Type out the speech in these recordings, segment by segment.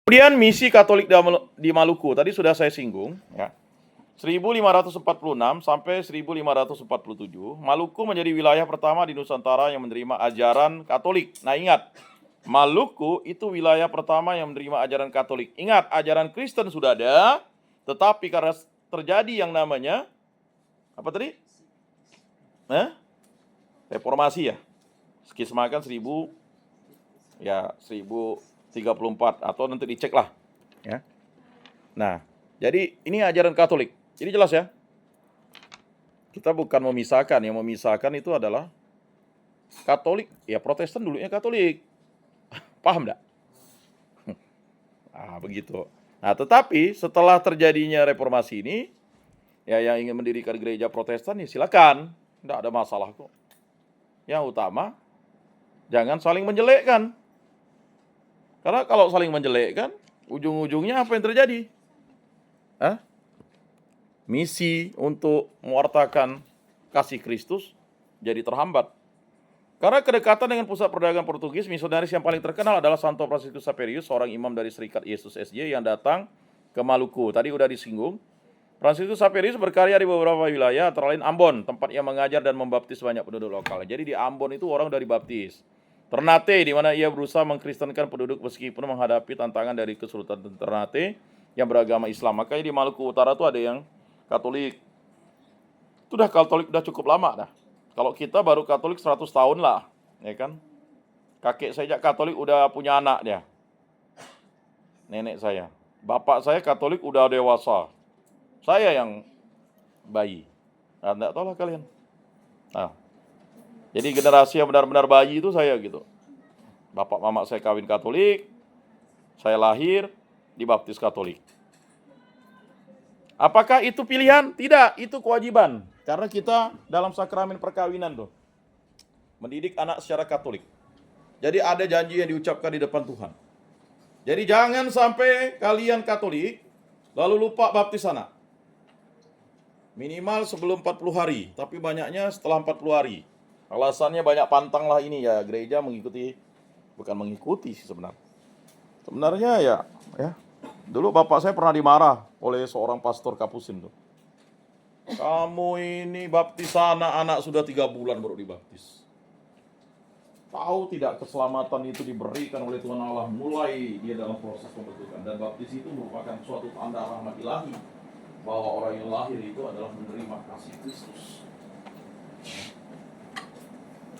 Kemudian misi Katolik di Maluku, tadi sudah saya singgung, ya. 1546 sampai 1547, Maluku menjadi wilayah pertama di Nusantara yang menerima ajaran Katolik. Nah ingat, Maluku itu wilayah pertama yang menerima ajaran Katolik. Ingat, ajaran Kristen sudah ada, tetapi karena terjadi yang namanya, apa tadi? Reformasi ya. Skismakan 1034 atau nanti dicek lah. Ya. Nah, jadi ini ajaran Katolik. Jadi jelas ya. Kita bukan memisahkan, yang memisahkan itu adalah Katolik, ya Protestan dulunya Katolik. Paham enggak? Begitu. Nah, tetapi setelah terjadinya reformasi ini, ya yang ingin mendirikan gereja Protestan ya silakan, enggak ada masalah kok. Yang utama jangan saling menjelekkan. Karena kalau saling menjelekkan, ujung-ujungnya apa yang terjadi? Misi untuk mewartakan kasih Kristus jadi terhambat. Karena kedekatan dengan pusat perdagangan Portugis, misionaris yang paling terkenal adalah Santo Franciscus Xaverius, seorang imam dari Serikat Yesus SJ yang datang ke Maluku. Tadi udah disinggung. Franciscus Xaverius berkarya di beberapa wilayah, antara lain Ambon, tempat ia mengajar dan membaptis banyak penduduk lokal. Jadi di Ambon itu orang dari baptis. Ternate, di mana ia berusaha mengkristenkan penduduk meskipun menghadapi tantangan dari Kesultanan Ternate yang beragama Islam. Makanya di Maluku Utara tuh ada yang Katolik. Itu udah Katolik udah cukup lama dah. Kalau kita baru Katolik 100 tahun lah, ya kan? Kakek saya Katolik udah punya anak dia. Nenek saya. Bapak saya Katolik udah dewasa. Saya yang bayi. Nah, enggak tahu lah kalian. Nah, jadi generasi yang benar-benar bayi itu saya gitu. Bapak mama saya kawin Katolik, saya lahir dibaptis Katolik. Apakah itu pilihan? Tidak, itu kewajiban. Karena kita dalam sakramen perkawinan tuh mendidik anak secara Katolik. Jadi ada janji yang diucapkan di depan Tuhan. Jadi jangan sampai kalian Katolik lalu lupa baptis anak. Minimal sebelum 40 hari, tapi banyaknya setelah 40 hari. Alasannya banyak pantang lah ini ya, gereja bukan mengikuti sih sebenarnya. Sebenarnya ya. Dulu bapak saya pernah dimarah oleh seorang pastor Kapusin tuh. Kamu ini baptis anak sudah 3 bulan baru dibaptis. Tahu tidak keselamatan itu diberikan oleh Tuhan Allah mulai dia dalam proses pembentukan. Dan baptis itu merupakan suatu tanda rahmat ilahi bahwa orang yang lahir itu adalah menerima kasih Kristus.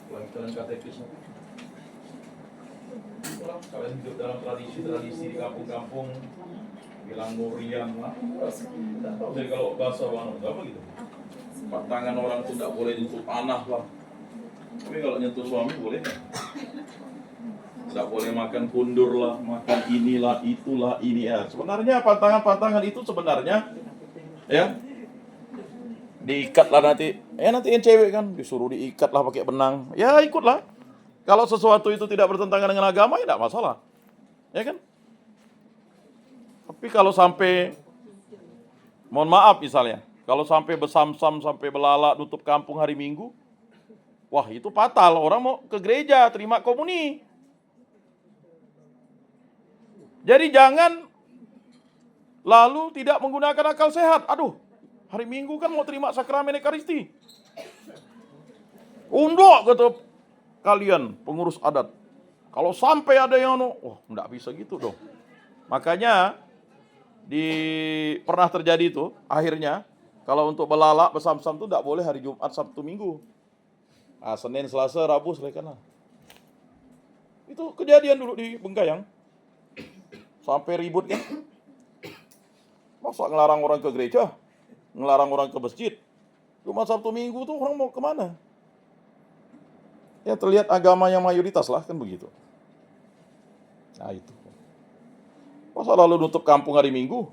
Kalian katekis kalian hidup dalam tradisi di kampung-kampung bilang ngurian lah. Tidak tahu jadi kalau bahasa orang apa gitu. Tangan orang itu tidak boleh nyentuh panah lah. Tapi kalau nyentuh suami boleh kan? Tidak boleh makan kundur lah, makan inilah, itulah, ini ya. Sebenarnya pantangan-pantangan itu sebenarnya ya diikat lah nanti. Nanti yang cewek kan disuruh diikat lah pakai benang. Ya ikutlah. Kalau sesuatu itu tidak bertentangan dengan agama ya tidak masalah. Ya kan? Tapi kalau sampai mohon maaf misalnya, kalau sampai besamsam, sampai belalak, nutup kampung hari Minggu, wah itu fatal. Orang mau ke gereja, terima komuni. Jadi jangan lalu tidak menggunakan akal sehat. Aduh, hari Minggu kan mau terima sakramen Ekaristi. Undok gitu kalian pengurus adat. Kalau sampai ada yang enggak bisa gitu dong. Makanya pernah terjadi itu akhirnya kalau untuk belalak besamsam itu enggak boleh hari Jumat, Sabtu, Minggu. Senin, Selasa, Rabu selesaikan lah. Itu kejadian dulu di Bengkayang. Sampai ribut kan. Masa ngelarang orang ke gereja? Ngelarang orang ke masjid? Jumat, Sabtu, Minggu tuh orang mau kemana? Ya terlihat agama yang mayoritas lah kan begitu. Nah itu. Masa lalu nutup kampung hari Minggu?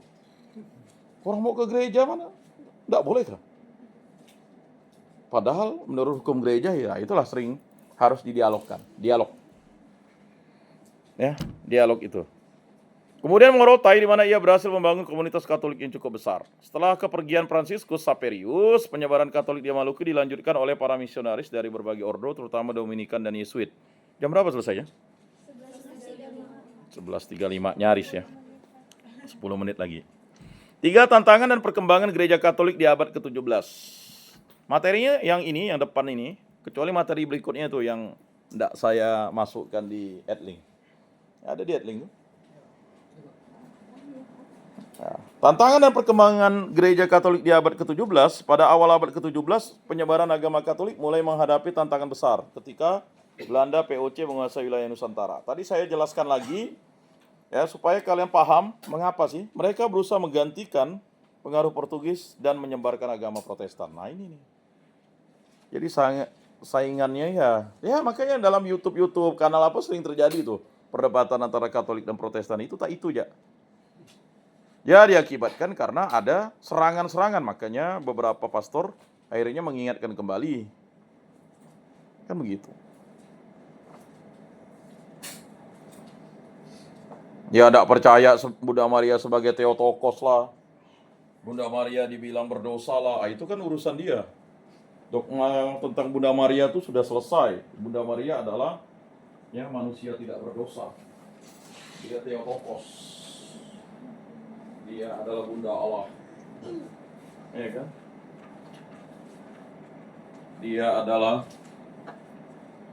Orang mau ke gereja mana? Enggak boleh kan? Padahal menurut hukum gereja ya itulah sering harus didialogkan. Dialog. Ya, dialog itu. Kemudian Morotai di mana ia berhasil membangun komunitas Katolik yang cukup besar. Setelah kepergian Franciscus Xaverius, penyebaran Katolik di Maluku dilanjutkan oleh para misionaris dari berbagai ordo, terutama Dominikan dan Yesuit. Jam berapa selesainya? 11.35, nyaris ya. 10 menit lagi. 3 tantangan dan perkembangan gereja Katolik di abad ke-17. Materinya yang ini, yang depan ini, kecuali materi berikutnya tuh yang tidak saya masukkan di Adlink. Ada di Adlink tuh. Nah, tantangan dan perkembangan gereja Katolik di abad ke-17. Pada awal abad ke-17, penyebaran agama Katolik mulai menghadapi tantangan besar ketika Belanda POC menguasai wilayah Nusantara. Tadi saya jelaskan lagi, ya, supaya kalian paham mengapa sih mereka berusaha menggantikan pengaruh Portugis dan menyebarkan agama Protestan. Nah ini nih. Jadi saingannya ya makanya dalam YouTube kanal apa sering terjadi tuh perdebatan antara Katolik dan Protestan itu ya. Ya diakibatkan karena ada serangan-serangan, makanya beberapa pastor akhirnya mengingatkan kembali. Kan begitu. Ya tidak percaya Bunda Maria sebagai Theotokos lah. Bunda Maria dibilang berdosa lah. Itu kan urusan dia. Dogma tentang Bunda Maria itu sudah selesai. Bunda Maria adalah ya manusia tidak berdosa. Dia Theotokos. Dia adalah Bunda Allah. Ya kan? Dia adalah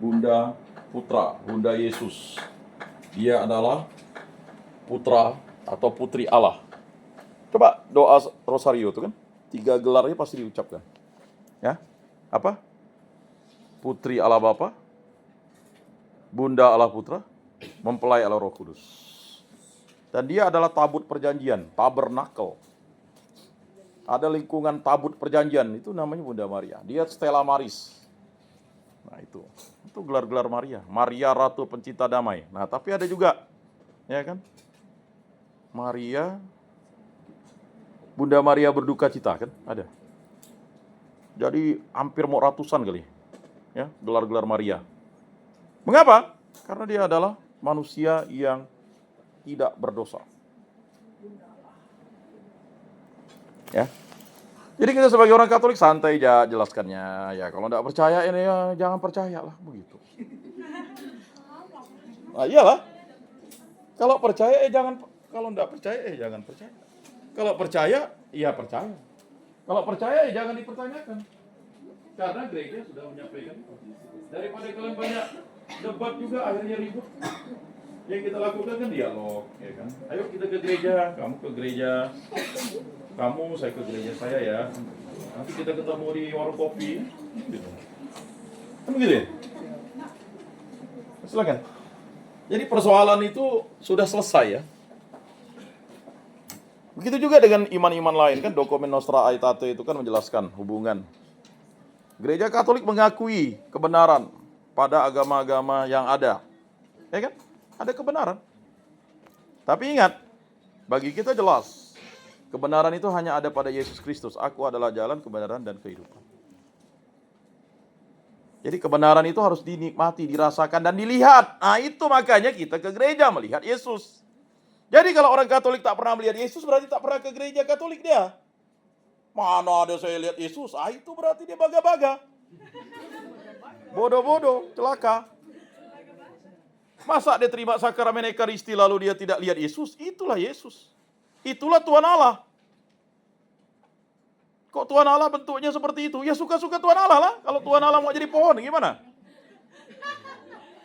Bunda Putra, Bunda Yesus. Dia adalah Putra atau Putri Allah. Coba doa Rosario itu kan 3 gelarnya pasti diucapkan. Ya, apa? Putri Allah Bapa, Bunda Allah Putra, Mempelai Allah Roh Kudus. Dan dia adalah tabut perjanjian, tabernakel. Ada lingkungan tabut perjanjian, itu namanya Bunda Maria. Dia Stella Maris. Nah itu gelar-gelar Maria. Maria Ratu Pencinta Damai. Nah tapi ada juga, ya kan? Maria, Bunda Maria Berduka Cita kan? Ada. Jadi hampir mau ratusan kali, ya gelar-gelar Maria. Mengapa? Karena dia adalah manusia yang tidak berdosa. Ya. Jadi kita sebagai orang Katolik santai aja jelaskannya. Ya kalau tidak percaya ini ya jangan percayalah begitu. Nah, iyalah. Kalau percaya jangan, kalau tidak percaya jangan percaya. Kalau percaya ya percaya. Kalau percaya jangan dipertanyakan. Karena gereja sudah menyampaikan itu. Daripada kalian banyak debat juga akhirnya ribut. Yang kita lakukan kan dialog, ya kan? Ayo kita ke gereja, kamu ke gereja, kamu, saya ke gereja saya ya. Nanti kita ketemu di warung kopi, gitu. Kan begitu ya? Silakan. Jadi persoalan itu sudah selesai ya. Begitu juga dengan iman-iman lain kan, dokumen Nostra Aetate itu kan menjelaskan hubungan. Gereja Katolik mengakui kebenaran pada agama-agama yang ada, ya kan? Ada kebenaran. Tapi ingat, bagi kita jelas, kebenaran itu hanya ada pada Yesus Kristus. Aku adalah jalan, kebenaran, dan kehidupan. Jadi kebenaran itu harus dinikmati, dirasakan, dan dilihat. Nah itu makanya kita ke gereja melihat Yesus. Jadi kalau orang Katolik tak pernah melihat Yesus, berarti tak pernah ke gereja Katolik dia. Mana ada saya lihat Yesus? Itu berarti dia baga-baga. Bodoh-bodoh, celaka. Masa dia terima sakramen Ekaristi lalu dia tidak lihat Yesus? Itulah Yesus. Itulah Tuhan Allah. Kok Tuhan Allah bentuknya seperti itu? Ya suka-suka Tuhan Allah lah. Kalau Tuhan Allah mau jadi pohon gimana?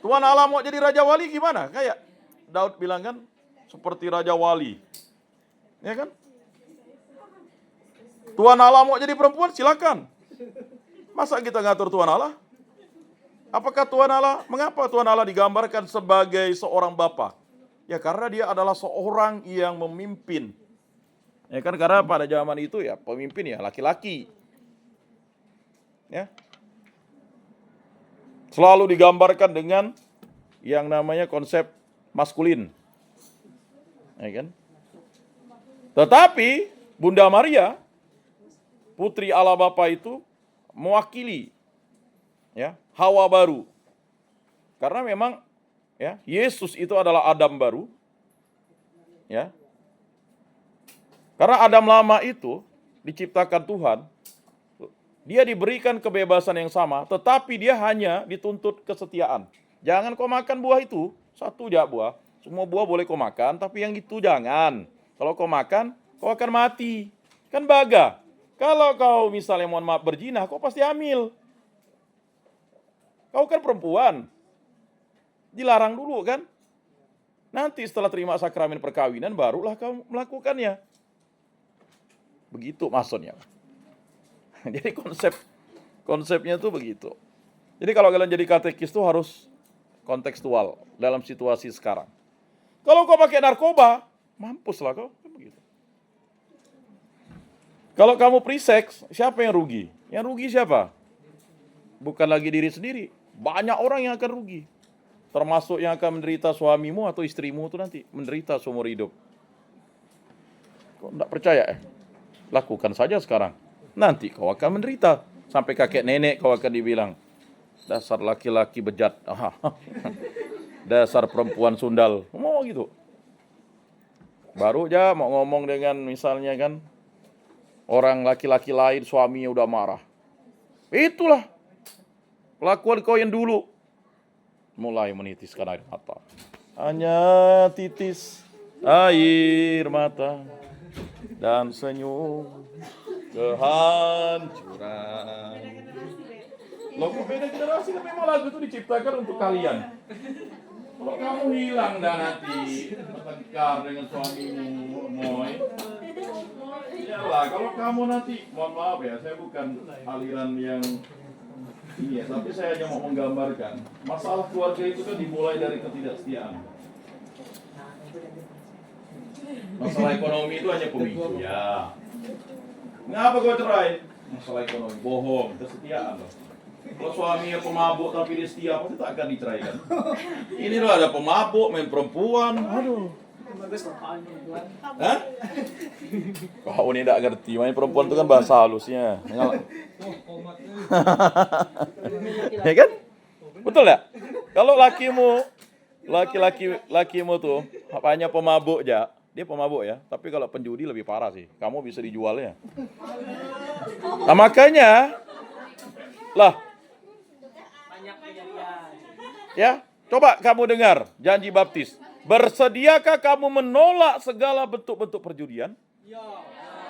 Tuhan Allah mau jadi Raja Wali gimana? Kayak Daud bilang kan, seperti Raja Wali. Ya kan? Tuhan Allah mau jadi perempuan silakan. Masa kita ngatur Tuhan Allah? Apakah Tuhan Allah, mengapa Tuhan Allah digambarkan sebagai seorang bapa? Ya karena dia adalah seorang yang memimpin. Ya kan karena pada zaman itu ya pemimpin ya laki-laki. Ya. Selalu digambarkan dengan yang namanya konsep maskulin. Ya kan? Tetapi Bunda Maria, Putri Allah Bapa itu mewakili ya, Hawa baru. Karena memang ya, Yesus itu adalah Adam baru. Ya. Karena Adam lama itu diciptakan Tuhan, dia diberikan kebebasan yang sama, tetapi dia hanya dituntut kesetiaan. Jangan kau makan buah itu, satu aja buah. Semua buah boleh kau makan, tapi yang itu jangan. Kalau kau makan, kau akan mati. Kan baga. Kalau kau misalnya mohon maaf berzina, kau pasti hamil. Kau kan perempuan. Dilarang dulu kan? Nanti setelah terima sakramen perkawinan, barulah kau melakukannya. Begitu maksudnya. Jadi konsepnya tuh begitu. Jadi kalau kalian jadi katekis tuh harus kontekstual dalam situasi sekarang. Kalau kau pakai narkoba, mampus lah kau. Begitu. Kalau kamu free sex, siapa yang rugi? Yang rugi siapa? Bukan lagi diri sendiri. Banyak orang yang akan rugi. Termasuk yang akan menderita suamimu atau istrimu itu nanti. Menderita seumur hidup. Kau tidak percaya ya? Lakukan saja sekarang. Nanti kau akan menderita. Sampai kakek nenek kau akan dibilang, dasar laki-laki bejat. Dasar perempuan sundal. Mau gitu. Baru aja mau ngomong dengan misalnya kan, orang laki-laki lain suaminya udah marah. Itulah kelakuan kau yang dulu. Mulai menitiskan air mata. Hanya titis air mata dan senyum kehancuran. Logo beda generasi, tapi memang lagu itu diciptakan untuk kalian. Kalau kamu hilang dan nanti bertengkar dengan suamimu, moy. Iyalah, kalau kamu nanti, mohon maaf ya, saya bukan aliran yang ini ya, tapi saya hanya mau menggambarkan masalah keluarga itu kan dimulai dari ketidaksetiaan. Masalah ekonomi itu hanya pemicu ya. Ngapa kau cerai? Masalah ekonomi, bohong, kesetiaan loh. Kalau suaminya pemabuk tapi dia setia, pasti tak akan diceraikan. Ini loh ada pemabuk, main perempuan, aduh. Hah? Kau ini tidak ngerti, main perempuan itu kan bahasa halusnya. Ya kan? Betul ya? Kalau lakimu tuh hanya pemabuk aja, dia pemabuk ya. Tapi kalau penjudi lebih parah sih. Kamu bisa dijualnya. Nah makanya, lah, ya, coba kamu dengar janji baptis. Bersediakah kamu menolak segala bentuk-bentuk perjudian?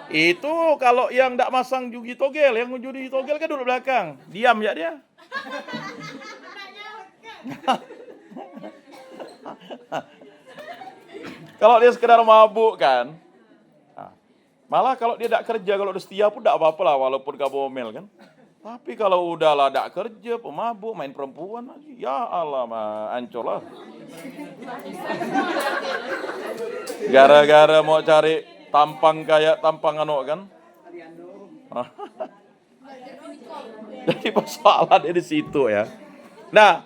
Itu kalau yang tidak masang jugi togel, yang menjudi togel kan duduk belakang. Diam ya dia. Kalau dia sekedar mabuk kan. Malah kalau dia tidak kerja, kalau dia setia pun tidak apa-apa lah walaupun kamu omel kan. Tapi kalau udahlah tidak kerja, pemabuk, main perempuan lagi, ya Allah mah hancur lah. Gara-gara mau cari tampang kayak tampang kan. Jadi persoalannya di situ ya. Nah,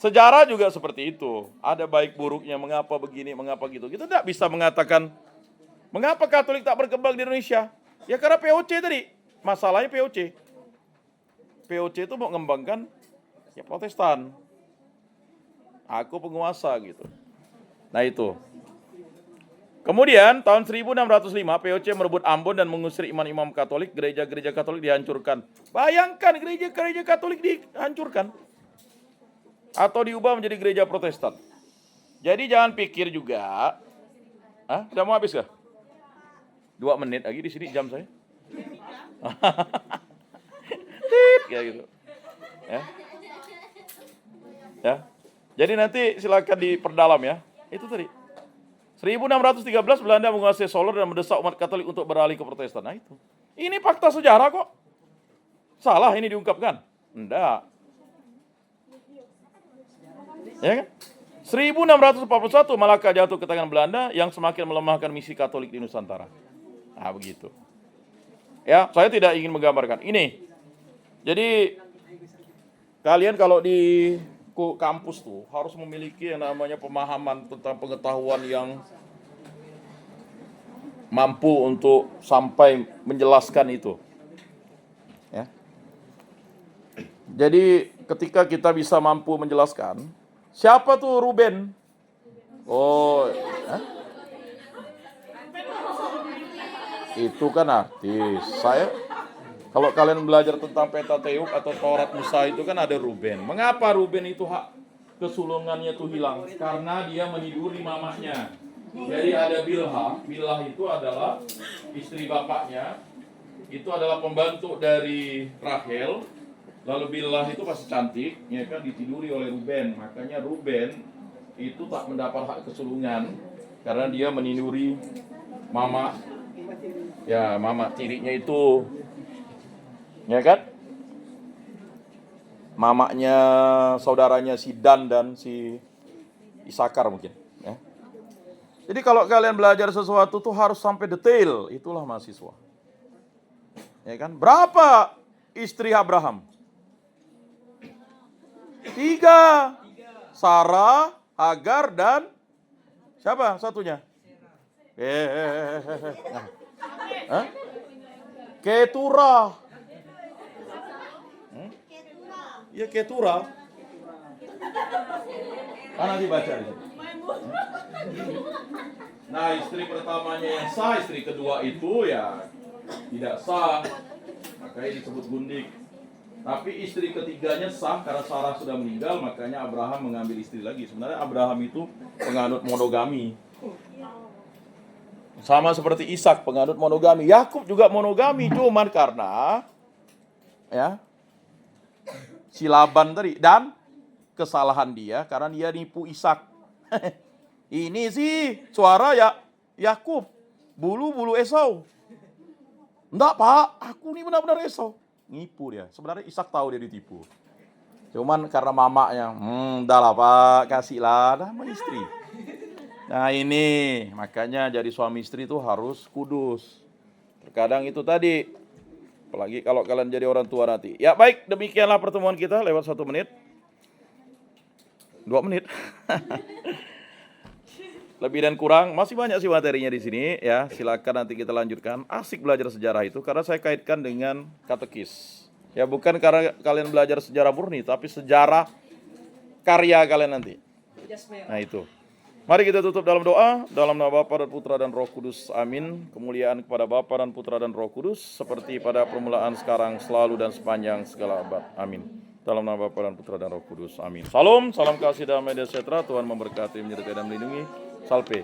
sejarah juga seperti itu. Ada baik buruknya, mengapa begini, mengapa gitu. Kita tidak bisa mengatakan, mengapa Katolik tak berkembang di Indonesia? Ya karena POC tadi. Masalahnya POC. POC itu mau mengembangkan ya Protestan. Aku penguasa gitu. Nah itu. Kemudian tahun 1605 POC merebut Ambon dan mengusir imam-imam Katolik, gereja-gereja Katolik dihancurkan. Bayangkan gereja-gereja Katolik dihancurkan atau diubah menjadi gereja Protestan. Jadi jangan pikir juga, udah mau habis kah? 2 menit lagi di sini jam saya. Ya gitu. Ya. Jadi nanti silakan diperdalam ya. Itu tadi. 1613 Belanda menguasai Solo dan mendesak umat Katolik untuk beralih ke Protestan. Nah itu. Ini fakta sejarah kok. Salah ini diungkapkan? Enggak. Ya kan? 1641 Malaka jatuh ke tangan Belanda yang semakin melemahkan misi Katolik di Nusantara. Nah begitu. Ya, saya tidak ingin menggambarkan. Ini. Jadi kalian kalau di kampus tuh harus memiliki yang namanya pemahaman tentang pengetahuan yang mampu untuk sampai menjelaskan itu. Ya. Jadi ketika kita bisa mampu menjelaskan, siapa tuh Ruben? Oh, itu kan artis. Kalau kalian belajar tentang Pentateuk atau Taurat Musa itu kan ada Ruben. Mengapa Ruben itu hak kesulungannya tuh hilang? Karena dia meniduri mamahnya. Jadi ada Bilhah. Bilhah itu adalah istri bapaknya. Itu adalah pembantu dari Rahel. Lalu Bilhah itu pasti cantik, ya kan, ditiduri oleh Ruben. Makanya Ruben itu tak mendapat hak kesulungan karena dia meniduri mama. Ya, mama tirinya itu, ya kan? Mamanya saudaranya si Dan dan si Isakar mungkin, ya. Jadi kalau kalian belajar sesuatu tuh harus sampai detail, itulah mahasiswa. Ya kan? Berapa istri Abraham? 3. Sarah, Hagar, dan siapa satunya? Hah? Keturah. Ya Keturah. Mana dibaca di sini? Nah, istri pertamanya yang sah, istri kedua itu ya tidak sah. Makanya disebut gundik. Tapi istri ketiganya sah karena Sarah sudah meninggal, makanya Abraham mengambil istri lagi. Sebenarnya Abraham itu penganut monogami. Sama seperti Ishak penganut monogami. Yakub juga monogami, cuman karena ya si Laban tadi dan kesalahan dia karena dia nipu Ishak. Ini sih suara ya Yakub, bulu Esau. Enggak, Pak, aku ini benar-benar Esau. Nipu dia. Sebenarnya Ishak tahu dia ditipu. Cuman karena mamanya, udahlah Pak, kasihlah sama istri. Nah ini, makanya jadi suami istri itu harus kudus. Terkadang itu tadi, apalagi kalau kalian jadi orang tua nanti. Ya baik, demikianlah pertemuan kita lewat 1 menit. 2 menit. Lebih dan kurang, masih banyak sih materinya di sini ya. Silakan nanti kita lanjutkan. Asik belajar sejarah itu karena saya kaitkan dengan katekis. Ya bukan karena kalian belajar sejarah murni, tapi sejarah karya kalian nanti. Nah itu. Mari kita tutup dalam doa, dalam nama Bapa dan Putra dan Roh Kudus. Amin. Kemuliaan kepada Bapa dan Putra dan Roh Kudus seperti pada permulaan, sekarang, selalu dan sepanjang segala abad. Amin. Dalam nama Bapa dan Putra dan Roh Kudus. Amin. Salam, salam kasih damai dan sejahtera. Tuhan memberkati, menyertai dan melindungi. Salve.